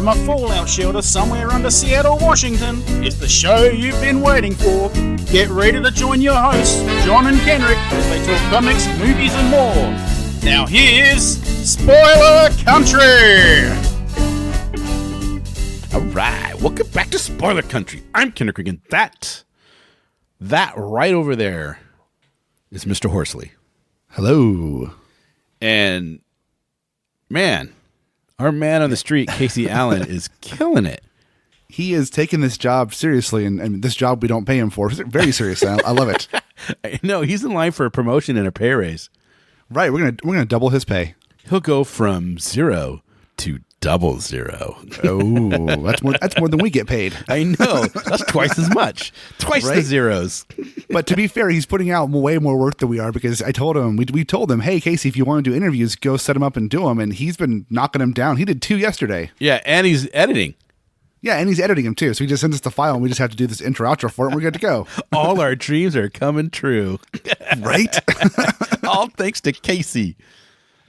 from a fallout shelter somewhere under Seattle, Washington. It's the show you've been waiting for. Get ready to join your hosts, John and Kenric, as they talk comics, movies, and more. Now here's Spoiler Country! Alright, welcome back to Spoiler Country. I'm Kenric, and that right over there is Mr. Horsley. Hello. And, man, our man on the street, Casey Allen, is killing it. He is taking this job seriously, and this job we don't pay him for. Very seriously. I love it. No, he's in line for a promotion and a pay raise. Right, we're gonna double his pay. He'll go from 0 to 00. Oh, that's more than we get paid. I know. That's twice as much. Twice the zeros. But to be fair, he's putting out way more work than we are, because I told him, we told him, hey, Casey, if you want to do interviews, go set him up and do them. And he's been knocking them down. He did 2 yesterday. Yeah, and he's editing. Yeah, and he's editing them too. So he just sends us the file, and we just have to do this intro outro for it, and we're good to go. All our dreams are coming true. Right? All thanks to Casey.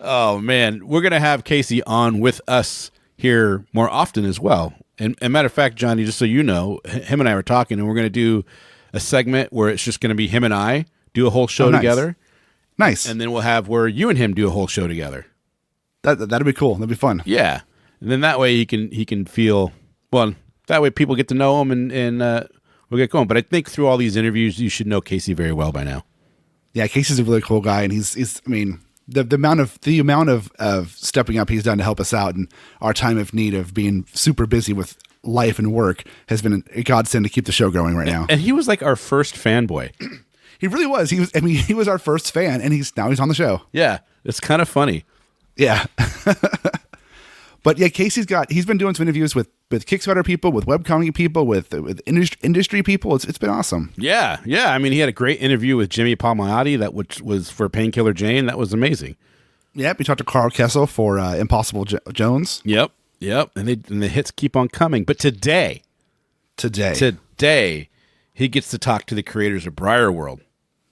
Oh, man. We're going to have Casey on with us here more often as well. And matter of fact, Johnny, just so you know, him and I were talking, and we're going to do a segment where it's just going to be him and I do a whole show together. Nice. And then we'll have where you and him do a whole show together. That'd be cool. That'd be fun. Yeah. And then that way he can feel, well, that way people get to know him and we'll get going. But I think through all these interviews, you should know Casey very well by now. Yeah, Casey's a really cool guy, and he's I mean, the amount of stepping up he's done to help us out in our time of need of being super busy with life and work has been a godsend to keep the show going right now. And he was like our first fanboy. He really was. He was our first fan, and now he's on the show. Yeah, it's kind of funny. Yeah. But yeah, he's been doing some interviews with Kickstarter people, with webcomic people, with industry people. It's been awesome. Yeah. I mean, he had a great interview with Jimmy Palmiotti which was for Painkiller Jane. That was amazing. Yep, he talked to Carl Kessel for Impossible Jones. Yep. And the hits keep on coming. But today, he gets to talk to the creators of Briar World.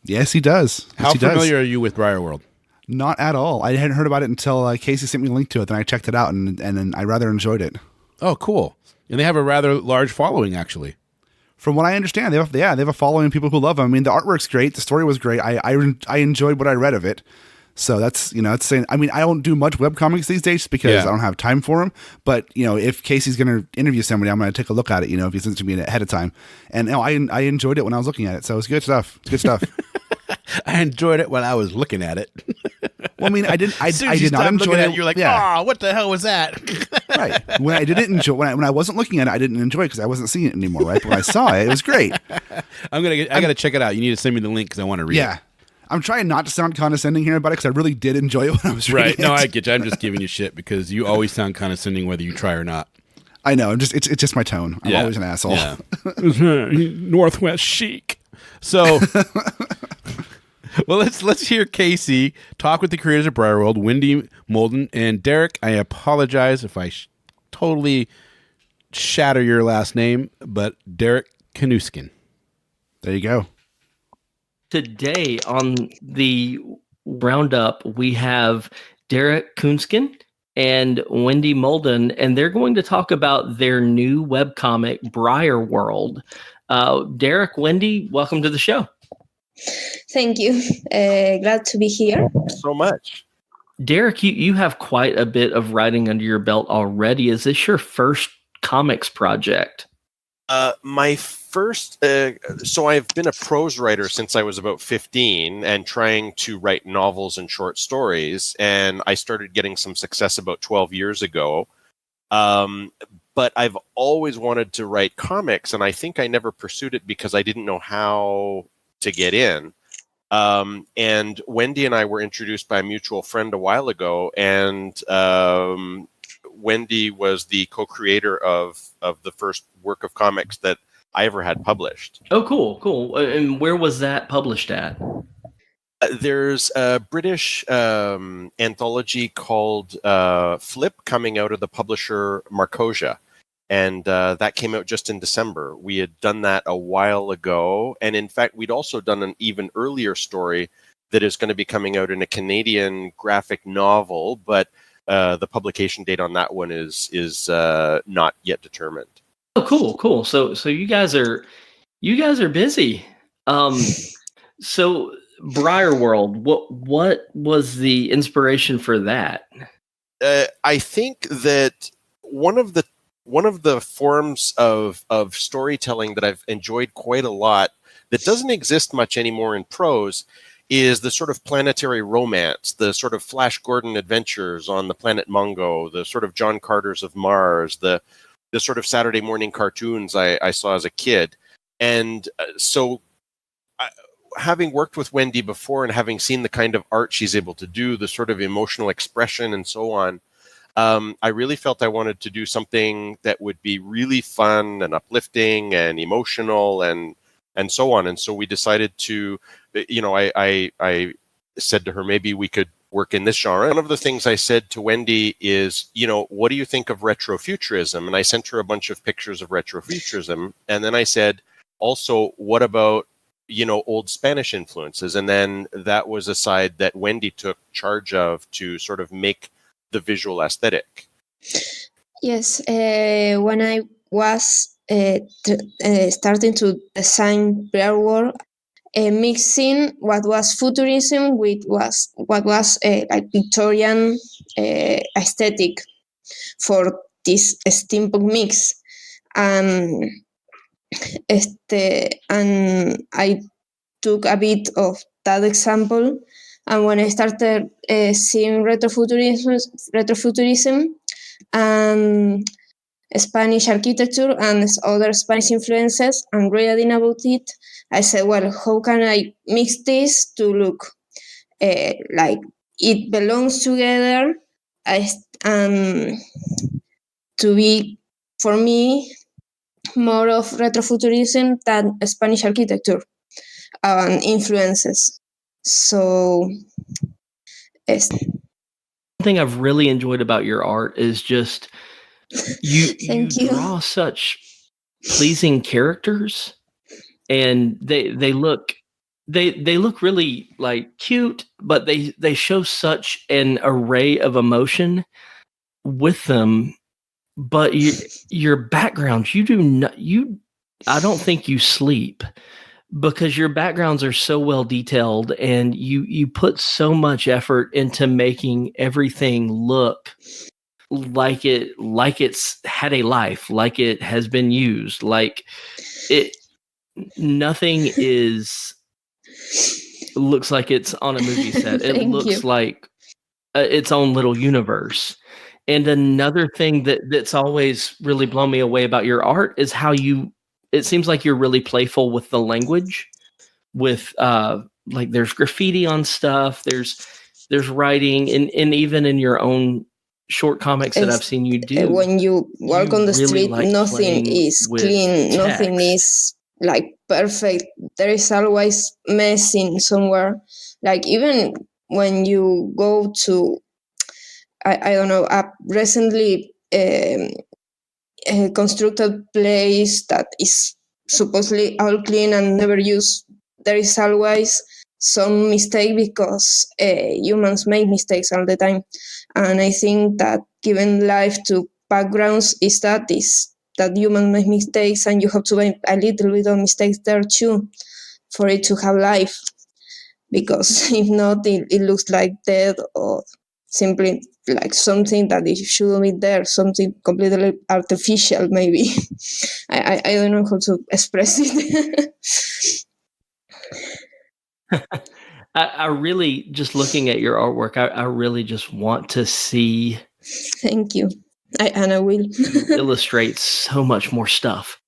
Yes, he does. How familiar are you with Briar World? Not at all. I hadn't heard about it until Casey sent me a link to it, and I checked it out, and I rather enjoyed it. Oh, cool. And they have a rather large following, actually. From what I understand, they have a following of people who love them. I mean, the artwork's great. The story was great. I enjoyed what I read of it. So that's, it's saying, I mean, I don't do much webcomics these days because I don't have time for them. But, if Casey's going to interview somebody, I'm going to take a look at it, if he sends it to me ahead of time. And I enjoyed it when I was looking at it. So it's good stuff. It's good stuff. I enjoyed it when I was looking at it. Well, I mean, I did not enjoy it. You're like, oh, what the hell was that? Right. When I didn't enjoy, when I wasn't looking at it, I didn't enjoy it because I wasn't seeing it anymore. Right. But when I saw it, it was great. I gotta check it out. You need to send me the link because I want to read it. Yeah. I'm trying not to sound condescending here about it because I really did enjoy it when I was reading it. Right. No, I get you. I'm just giving you shit because you always sound condescending whether you try or not. I know. It's just my tone. I'm always an asshole. Yeah. Northwest chic. So, well, let's hear Casey talk with the creators of Briar World, Wendy Muldon, and Derek. I apologize if I totally shatter your last name, but Derek Künsken. There you go. Today on the roundup, we have Derek Künsken and Wendy Muldon, and they're going to talk about their new webcomic, Briar World. Derek, Wendy, welcome to the show. Thank you. Glad to be here. So much. Derek, you have quite a bit of writing under your belt already. Is this your first comics project? My first, so I've been a prose writer since I was about 15 and trying to write novels and short stories. And I started getting some success about 12 years ago. But I've always wanted to write comics, and I think I never pursued it because I didn't know how to get in. And Wendy and I were introduced by a mutual friend a while ago, and Wendy was the co-creator of the first work of comics that I ever had published. Oh, cool. And where was that published at? There's a British anthology called Flip coming out of the publisher Marcosia. And that came out just in December. We had done that a while ago. And in fact, we'd also done an even earlier story that is going to be coming out in a Canadian graphic novel. But the publication date on that one is not yet determined. Oh, cool. So you guys are busy. So Briar World, what was the inspiration for that? I think that one of the forms of storytelling that I've enjoyed quite a lot that doesn't exist much anymore in prose is the sort of planetary romance, the sort of Flash Gordon adventures on the planet Mungo, the sort of John Carters of Mars, the sort of Saturday morning cartoons I saw as a kid. And so having worked with Wendy before and having seen the kind of art she's able to do, the sort of emotional expression and so on, I really felt I wanted to do something that would be really fun and uplifting and emotional and so on. And so we decided to, I said to her, maybe we could work in this genre. One of the things I said to Wendy is, what do you think of retrofuturism? And I sent her a bunch of pictures of retrofuturism. And then I said, also, what about, old Spanish influences? And then that was a side that Wendy took charge of to sort of make the visual aesthetic. Yes, when I was starting to design Briar World, mixing what was futurism with what was like Victorian aesthetic for this steampunk mix, and I took a bit of that example. And when I started seeing retrofuturism and Spanish architecture and other Spanish influences and reading about it, I said, well, how can I mix this to look like it belongs together and to be, for me, more of retrofuturism than Spanish architecture and influences. So, yes. One thing I've really enjoyed about your art is just you you. draw such pleasing characters, and they look really like cute, but they show such an array of emotion with them. But your backgrounds, I don't think you sleep, because your backgrounds are so well detailed, and you put so much effort into making everything look like it's had a life, like it has been used, like it. Nothing looks like it's on a movie set. It looks like its own little universe. And another thing that's always really blown me away about your art is how it seems like you're really playful with the language, with like there's graffiti on stuff, there's writing, and even in your own short comics that I've seen you do. When you walk on the street, nothing is clean, text. Nothing is like perfect. There is always messing somewhere. Like even when you go to, I don't know, a recently constructed place that is supposedly all clean and never used, there is always some mistake because humans make mistakes all the time. And I think that giving life to backgrounds is that humans make mistakes, and you have to make a little bit of mistakes there too for it to have life. Because if not, it looks like dead or simply like something that it shouldn't be there, something completely artificial maybe. I don't know how to express it. I really, just looking at your artwork, I really just want to see. Thank you. I will illustrate so much more stuff,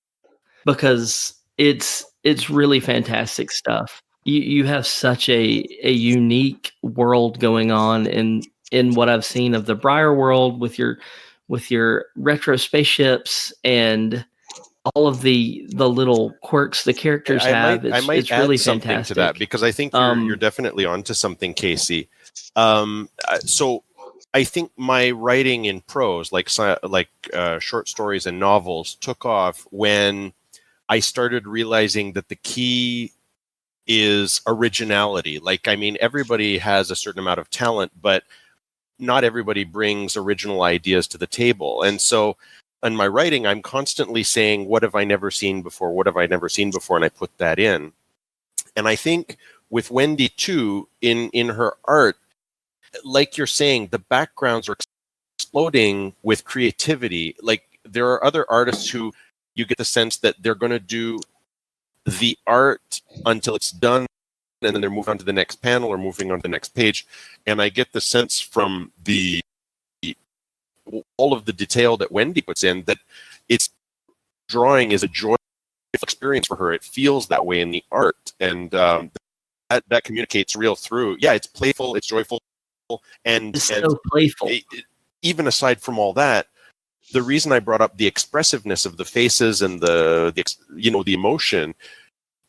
because it's really fantastic stuff. You have such a unique world going on in what I've seen of the Briar World with your retro spaceships and all of the little quirks the characters have. It's really something fantastic to that, because I think you're definitely onto something, Casey. So I think my writing in prose, like short stories and novels, took off when I started realizing that the key is originality. Like, I mean, everybody has a certain amount of talent, but not everybody brings original ideas to the table. And so in my writing, I'm constantly saying, what have I never seen before? What have I never seen before? And I put that in. And I think with Wendy too, in her art, like you're saying, the backgrounds are exploding with creativity. Like there are other artists who you get the sense that they're going to do the art until it's done, and then they're moving on to the next panel or moving on to the next page. And I get the sense from all of the detail that Wendy puts in that it's drawing is a joyful experience for her. It feels that way in the art, and that communicates real through. Yeah, it's playful, it's joyful, and It's so playful. Even aside from all that, the reason I brought up the expressiveness of the faces and the emotion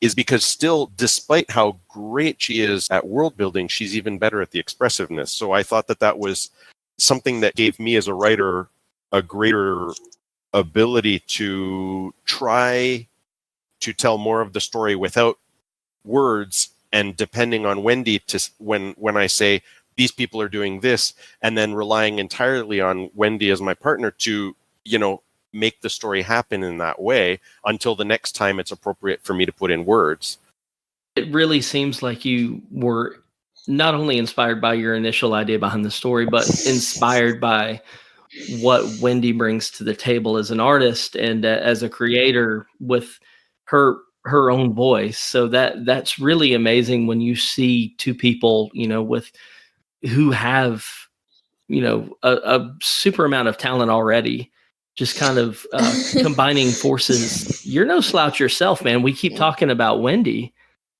is because still, despite how great she is at world building, she's even better at the expressiveness. So I thought that was something that gave me as a writer a greater ability to try to tell more of the story without words, and depending on Wendy to when I say these people are doing this, and then relying entirely on Wendy as my partner to, make the story happen in that way until the next time it's appropriate for me to put in words. It really seems like you were not only inspired by your initial idea behind the story, but inspired by what Wendy brings to the table as an artist and as a creator with her own voice. So that's really amazing when you see two people, who have, a super amount of talent already, just kind of combining forces. You're no slouch yourself, man. We keep talking about Wendy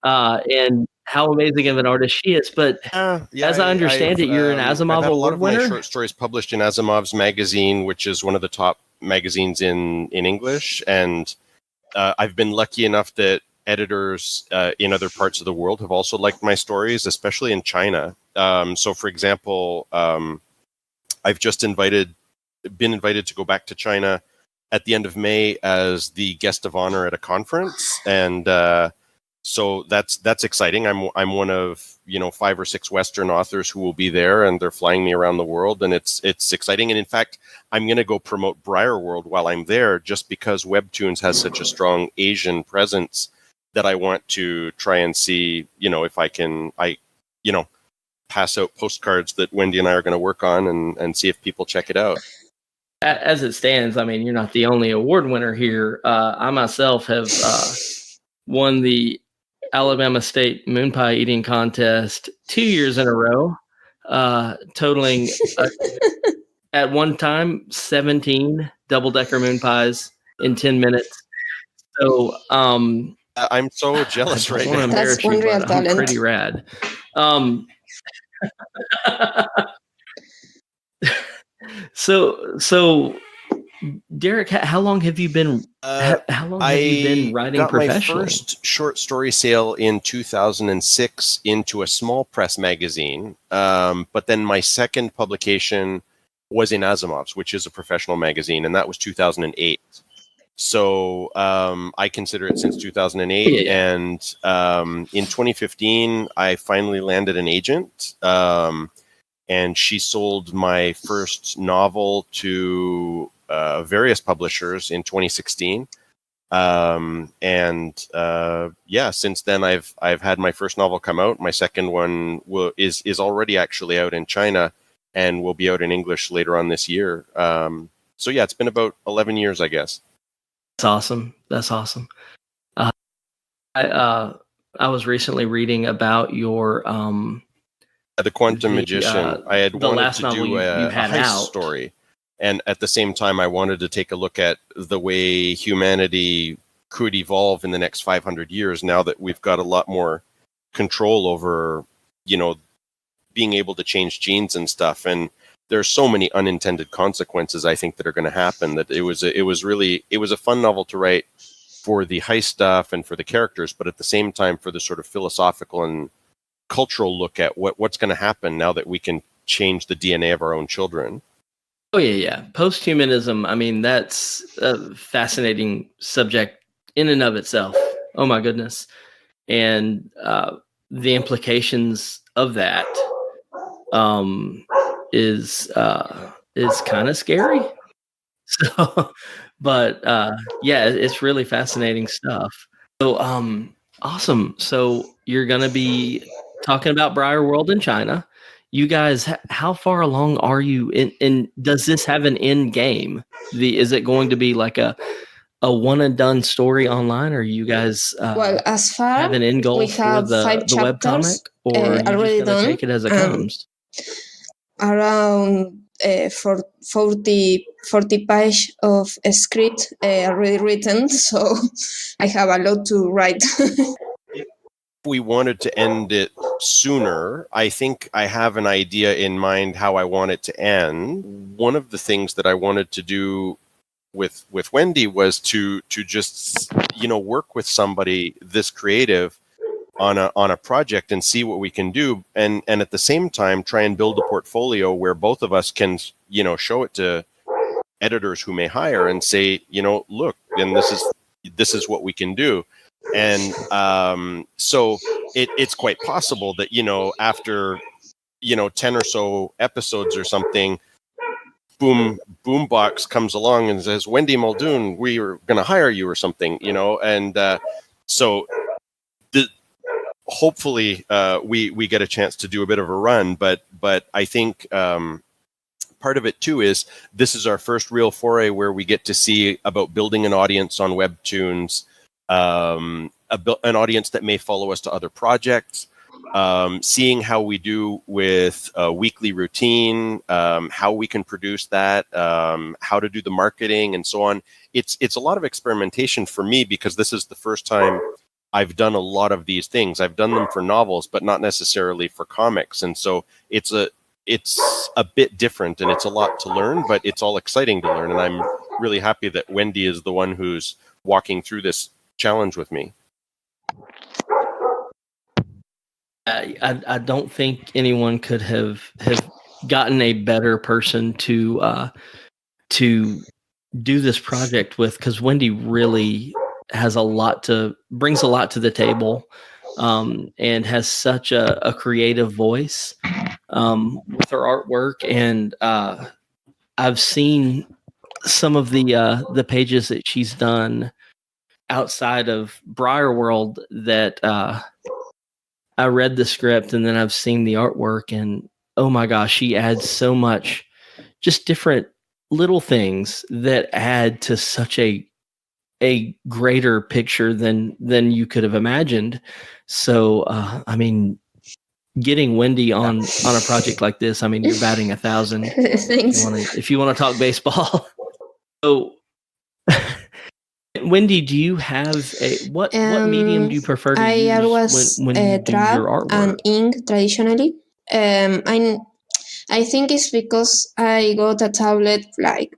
and how amazing of an artist she is. But as I understand it, you're an Asimov I've had a lot Award of winner. my short stories published in Asimov's magazine, which is one of the top magazines in English. And I've been lucky enough that editors in other parts of the world have also liked my stories, especially in China. So, for example, I've just been invited to go back to China at the end of May as the guest of honor at a conference, and so that's exciting. I'm one of 5 or 6 Western authors who will be there, and they're flying me around the world, and it's exciting. And in fact, I'm going to go promote Briar World while I'm there, just because Webtoons has such a strong Asian presence that I want to try and see if I can pass out postcards that Wendy and I are going to work on and see if people check it out. As it stands, I mean, you're not the only award winner here. I myself have won the Alabama State Moon Pie Eating Contest 2 years in a row, totaling at one time 17 double-decker moon pies in 10 minutes. So I'm so jealous right now. That's one real talent. I'm pretty rad. So Derek, how long have you been? How long have you been writing professionally? My first short story sale in 2006 into a small press magazine, but then my second publication was in Asimov's, which is a professional magazine, and that was 2008. So I consider it since 2008, and in 2015, I finally landed an agent. And she sold my first novel to various publishers in 2016. Since then I've had my first novel come out. My second one is already actually out in China and will be out in English later on this year. So yeah, it's been about 11 years, I guess. That's awesome. I was recently reading about your The Quantum Magician. I had wanted to do a heist story. story. And at the same time, I wanted to take a look at the way humanity could evolve in the next 500 years now that we've got a lot more control over, being able to change genes and stuff. And there's so many unintended consequences, I think, that are going to happen, that it was a fun novel to write for the heist stuff and for the characters, but at the same time for the sort of philosophical and cultural look at what's going to happen now that we can change the DNA of our own children. Oh yeah. Posthumanism. I mean, that's a fascinating subject in and of itself. Oh my goodness. And the implications of that. is kind of scary. So, but yeah, it's really fascinating stuff. So, awesome. So you're going to be talking about Briar World in China. You guys, how far along are you in does this have an end game? Is it going to be like a one and done story online, or you guys Well, as far have an end goal we for have the 5 chapters webcomic, or are you already just going to done, take it as it comes? around 40 page of a script already written, so I have a lot to write. If we wanted to end it sooner, I think I have an idea in mind how I want it to end. One of the things that I wanted to do with Wendy was to just work with somebody this creative on a project and see what we can do, and at the same time try and build a portfolio where both of us can show it to editors who may hire and say, look, and this is what we can do. And so it's quite possible that after 10 or so episodes or something, Boombox comes along and says, Wendy Muldon, we are going to hire you or something, and so hopefully we get a chance to do a bit of a run, but I think part of it too is this is our first real foray where we get to see about building an audience on Webtoons, an audience that may follow us to other projects, seeing how we do with a weekly routine, how we can produce that, how to do the marketing and so on. It's a lot of experimentation for me because this is the first time I've done a lot of these things. I've done them for novels, but not necessarily for comics. And so it's a bit different and it's a lot to learn, but it's all exciting to learn. And I'm really happy that Wendy is the one who's walking through this challenge with me. I don't think anyone could have gotten a better person to do this project with, because Wendy really has brings a lot to the table, and has such a creative voice with her artwork. And I've seen some of the pages that she's done outside of Briar World that I read the script and then I've seen the artwork, and oh my gosh, she adds so much, just different little things that add to such a greater picture than you could have imagined. So, I mean, getting Wendy on a project like this, I mean, you're batting 1,000. Thanks. If you want to talk baseball. So, Wendy, do you have what medium do you prefer to use always when you do your artwork? and ink traditionally. I think it's because I got a tablet like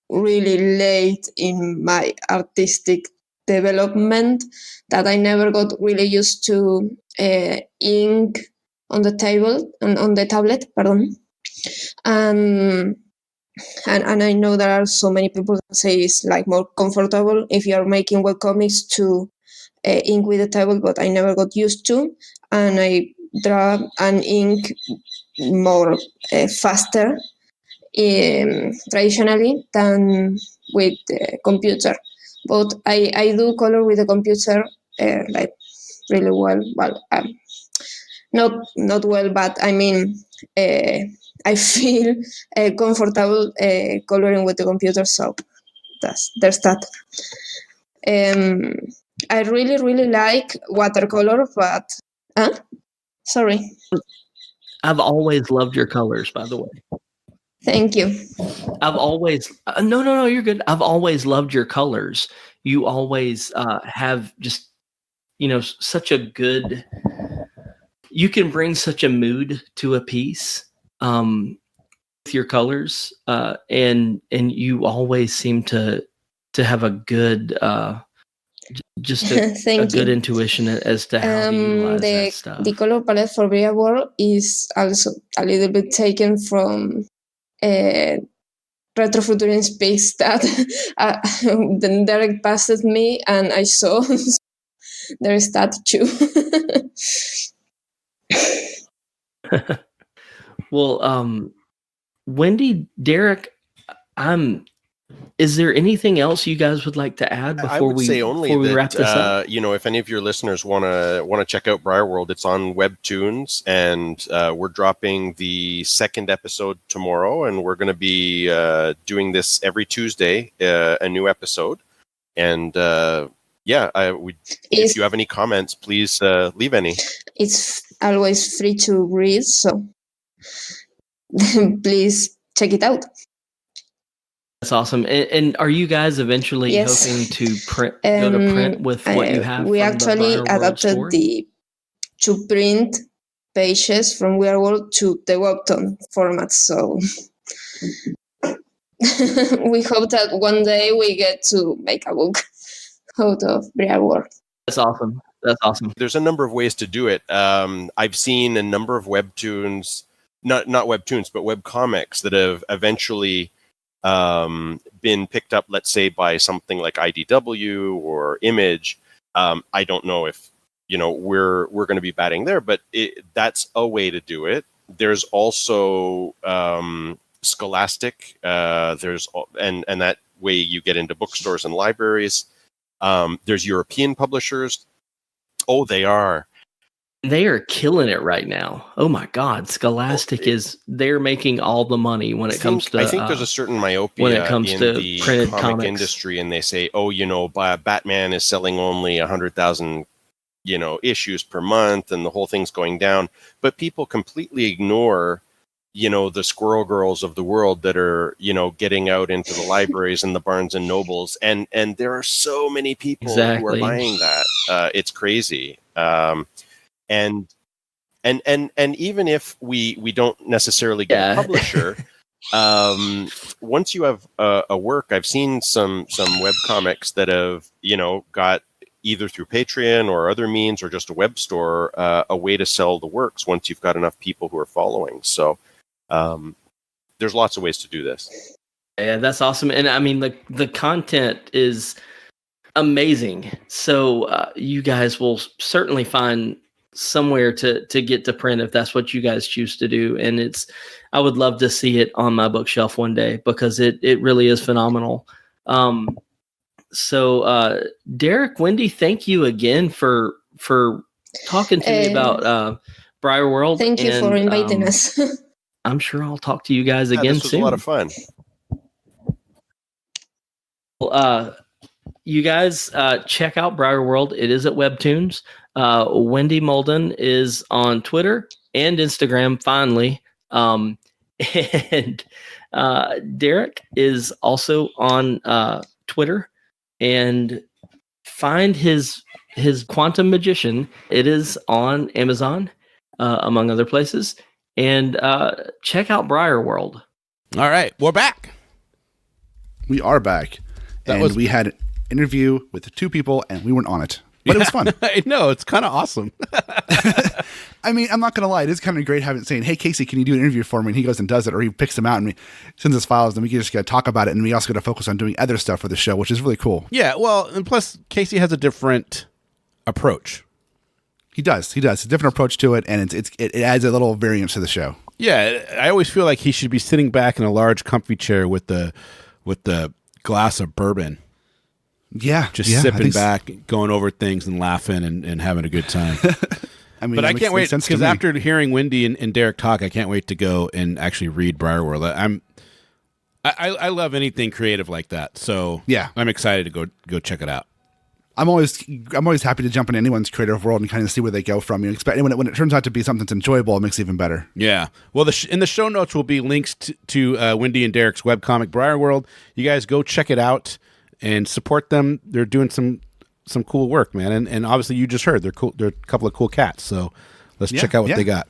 really late in my artistic development that I never got really used to ink on the tablet, pardon. And I know there are so many people that say it's like more comfortable if you're making webcomics to ink with the tablet, but I never got used to, and I draw and ink more faster traditionally than with the computer. But I do color with the computer like really well. Well, not well, but I mean, I feel comfortable coloring with the computer, so there's that. I really like watercolor, but sorry. I've always loved your colors, by the way. Thank you. I've always no, you're good. I've always loved your colors. You always have just such a good. You can bring such a mood to a piece with your colors, and you always seem to have a good just a good intuition as to how to utilize that stuff. The color palette for Briar World is also a little bit taken from retrofuturist piece that then Derek passed me and I saw. There is that too. Well, Wendy, Derek, is there anything else you guys would like to add before we wrap this up? If any of your listeners want to check out Briar World, it's on Webtoons, and we're dropping the second episode tomorrow, and we're going to be doing this every Tuesday, a new episode. And if you have any comments, please leave any. It's always free to read, so please check it out. That's awesome. And are you guys eventually hoping to go to print with what you have? We actually adapted to print pages from Briar World to the Webtoon format. So we hope that one day we get to make a book out of Briar World. That's awesome. That's awesome. There's a number of ways to do it. I've seen a number of Webtoons, not Webtoons, but webcomics that have eventually been picked up, let's say, by something like IDW or Image. I don't know if we're going to be batting there, but that's a way to do it. There's also Scholastic. There's and that way you get into bookstores and libraries. There's European publishers. Oh, they are. They are killing it right now. Oh my God, Scholastic they're making all the money when it comes to. I think there's a certain myopia when it comes in to the printed comic comics industry, and they say, Batman is selling only 100,000, issues per month, and the whole thing's going down. But people completely ignore, the Squirrel Girls of the world that are, getting out into the libraries and the Barnes and Nobles, and there are so many people who are buying that. It's crazy. And even if we don't necessarily get a publisher, once you have a work, I've seen some webcomics that have got either through Patreon or other means or just a web store a way to sell the works once you've got enough people who are following. So there's lots of ways to do this. Yeah, that's awesome. And I mean, the content is amazing. So you guys will certainly find somewhere to get to print if that's what you guys choose to do. And I would love to see it on my bookshelf one day because it really is phenomenal. So Derek, Wendy, thank you again for talking to me about Briar World. Thank you for inviting us. I'm sure I'll talk to you guys again this was soon. a lot of fun. Well, you guys check out Briar World. It is at Webtoons. Wendy Muldon is on Twitter and Instagram, finally. And Derek is also on Twitter. And find his Quantum Magician. It is on Amazon, among other places. And check out Briar World. All right, we're back. We are back. We had an interview with the two people, and we weren't on it. But it was fun. I know, it's kind of awesome. I mean, I'm not going to lie. It is kind of great saying, hey, Casey, can you do an interview for me? And he goes and does it, or he picks them out and sends us files, and we can just get to talk about it. And we also get to focus on doing other stuff for the show, which is really cool. Yeah, well, and plus, Casey has a different approach. He does. It's a different approach to it, and it adds a little variance to the show. Yeah, I always feel like he should be sitting back in a large comfy chair with the glass of bourbon. Yeah. Just sipping back, going over things and laughing and having a good time. I mean, but I can't wait, because after hearing Wendy and Derek talk, I can't wait to go and actually read Briar World. I love anything creative like that. So yeah, I'm excited to go check it out. I'm always happy to jump into anyone's creative world and kind of see where they go from. You expect when it turns out to be something that's enjoyable, it makes it even better. Yeah. Well, in the show notes will be links to Wendy and Derek's webcomic Briar World. You guys go check it out and support them. They're doing some cool work, man. And obviously you just heard they're cool. They're a couple of cool cats. So let's check out what they got.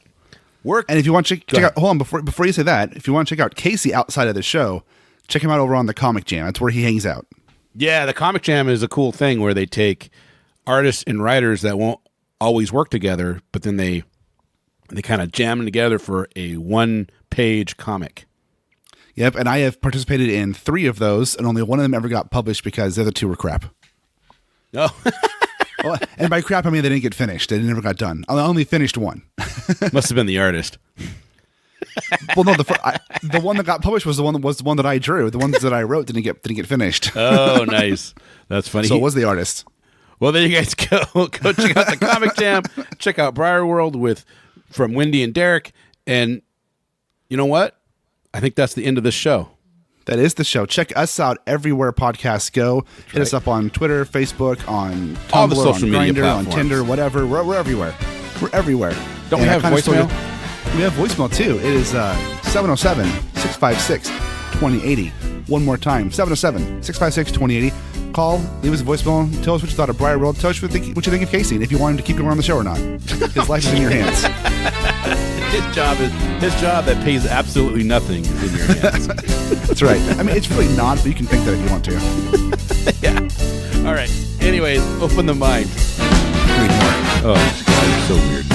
Work. And if you want to check out, hold on, before you say that, if you want to check out Casey outside of the show, check him out over on the Comic Jam. That's where he hangs out. Yeah, the Comic Jam is a cool thing where they take artists and writers that won't always work together, but then they kind of jam them together for a 1-page comic. Yep, and I have participated in 3 of those, and only one of them ever got published because the other 2 were crap. Oh. Well, and by crap, I mean they didn't get finished. They never got done. I only finished one. Must have been the artist. Well, no, the one that got published was the one that I drew. The ones that I wrote didn't get finished. Oh, nice. That's funny. So it was the artist. Well, there you guys go. Go check out the Comic Jam. Check out Briar World from Wendy and Derek. And you know what? I think that's the end of this show. That is the show. Check us out everywhere podcasts go. Hit us up on Twitter, Facebook, on Tumblr, all the social on media Grindr, on platforms. Tinder, whatever. We're everywhere. We're everywhere. Don't we have voicemail? We have voicemail too. It is 707-656-2080. One more time, 707-656-2080. Call, leave us a voicemail, tell us what you thought of Briar World, tell us what you think of Casey, and if you want him to keep going on the show or not. His life is in your hands. His job that pays absolutely nothing is in your hands. That's right. I mean, it's really not, but you can think that if you want to. Yeah. All right. Anyways, open the mind. Read more. Oh, God, it's so weird.